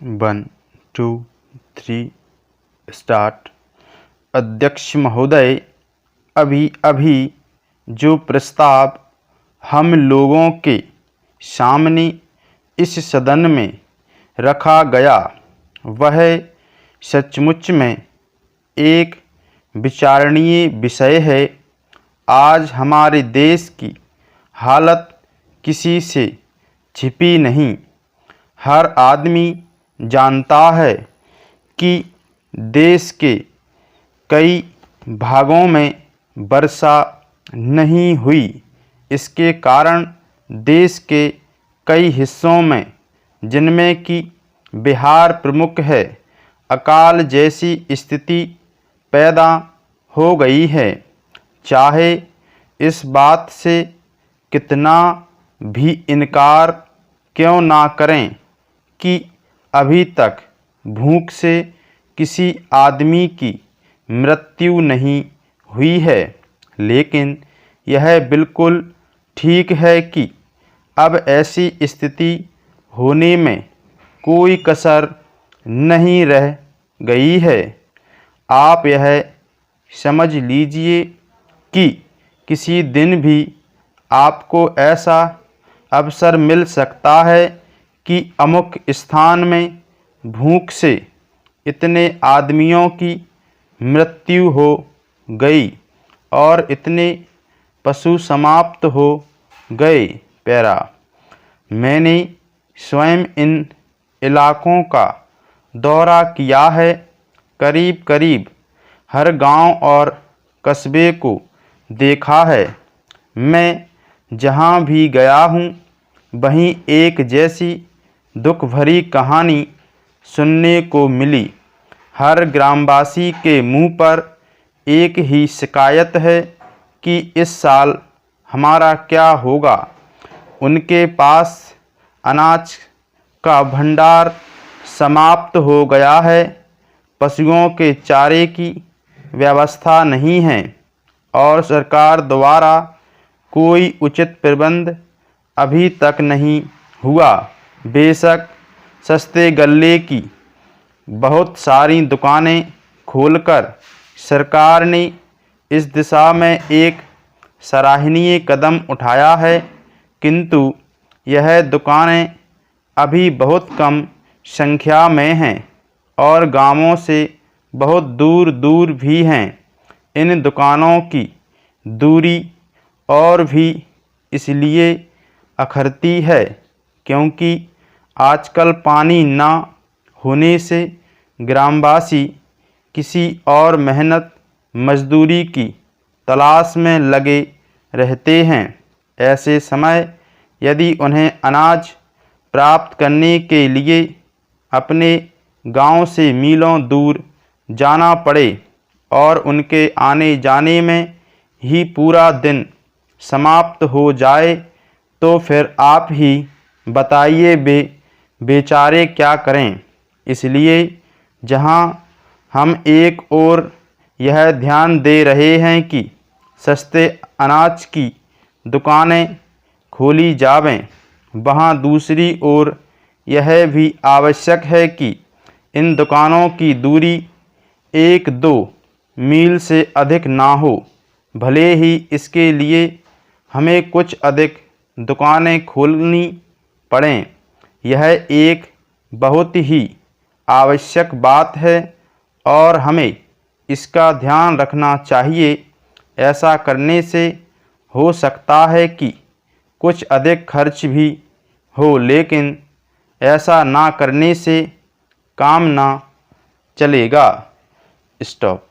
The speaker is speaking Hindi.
1 2 3 स्टार्ट। अध्यक्ष महोदय, अभी अभी जो प्रस्ताव हम लोगों के सामने इस सदन में रखा गया वह सचमुच में एक विचारणीय विषय है। आज हमारे देश की हालत किसी से छिपी नहीं। हर आदमी जानता है कि देश के कई भागों में वर्षा नहीं हुई। इसके कारण देश के कई हिस्सों में, जिनमें कि बिहार प्रमुख है, अकाल जैसी स्थिति पैदा हो गई है। चाहे इस बात से कितना भी इनकार क्यों ना करें कि अभी तक भूख से किसी आदमी की मृत्यु नहीं हुई है, लेकिन यह बिल्कुल ठीक है कि अब ऐसी स्थिति होने में कोई कसर नहीं रह गई है। आप यह समझ लीजिए कि किसी दिन भी आपको ऐसा अवसर मिल सकता है कि अमुक स्थान में भूख से इतने आदमियों की मृत्यु हो गई और इतने पशु समाप्त हो गए। पैरा। मैंने स्वयं इन इलाकों का दौरा किया है। करीब करीब हर गांव और कस्बे को देखा है। मैं जहां भी गया हूं वहीं एक जैसी दुख भरी कहानी सुनने को मिली। हर ग्रामवासी के मुंह पर एक ही शिकायत है कि इस साल हमारा क्या होगा। उनके पास अनाज का भंडार समाप्त हो गया है। पशुओं के चारे की व्यवस्था नहीं है और सरकार द्वारा कोई उचित प्रबंध अभी तक नहीं हुआ। बेशक सस्ते गल्ले की बहुत सारी दुकानें खोलकर सरकार ने इस दिशा में एक सराहनीय कदम उठाया है, किंतु यह दुकानें अभी बहुत कम संख्या में हैं और गांवों से बहुत दूर दूर भी हैं। इन दुकानों की दूरी और भी इसलिए अखरती है क्योंकि आजकल पानी ना होने से ग्रामवासी किसी और मेहनत मजदूरी की तलाश में लगे रहते हैं। ऐसे समय यदि उन्हें अनाज प्राप्त करने के लिए अपने गांव से मीलों दूर जाना पड़े और उनके आने जाने में ही पूरा दिन समाप्त हो जाए, तो फिर आप ही बताइए बेचारे क्या करें। इसलिए जहां हम एक ओर यह ध्यान दे रहे हैं कि सस्ते अनाज की दुकानें खोली जावें, वहां दूसरी ओर यह भी आवश्यक है कि इन दुकानों की दूरी 1-2 मील से अधिक ना हो। भले ही इसके लिए हमें कुछ अधिक दुकानें खोलनी पड़ें, यह एक बहुत ही आवश्यक बात है और हमें इसका ध्यान रखना चाहिए। ऐसा करने से हो सकता है कि कुछ अधिक खर्च भी हो, लेकिन ऐसा ना करने से काम ना चलेगा। स्टॉप।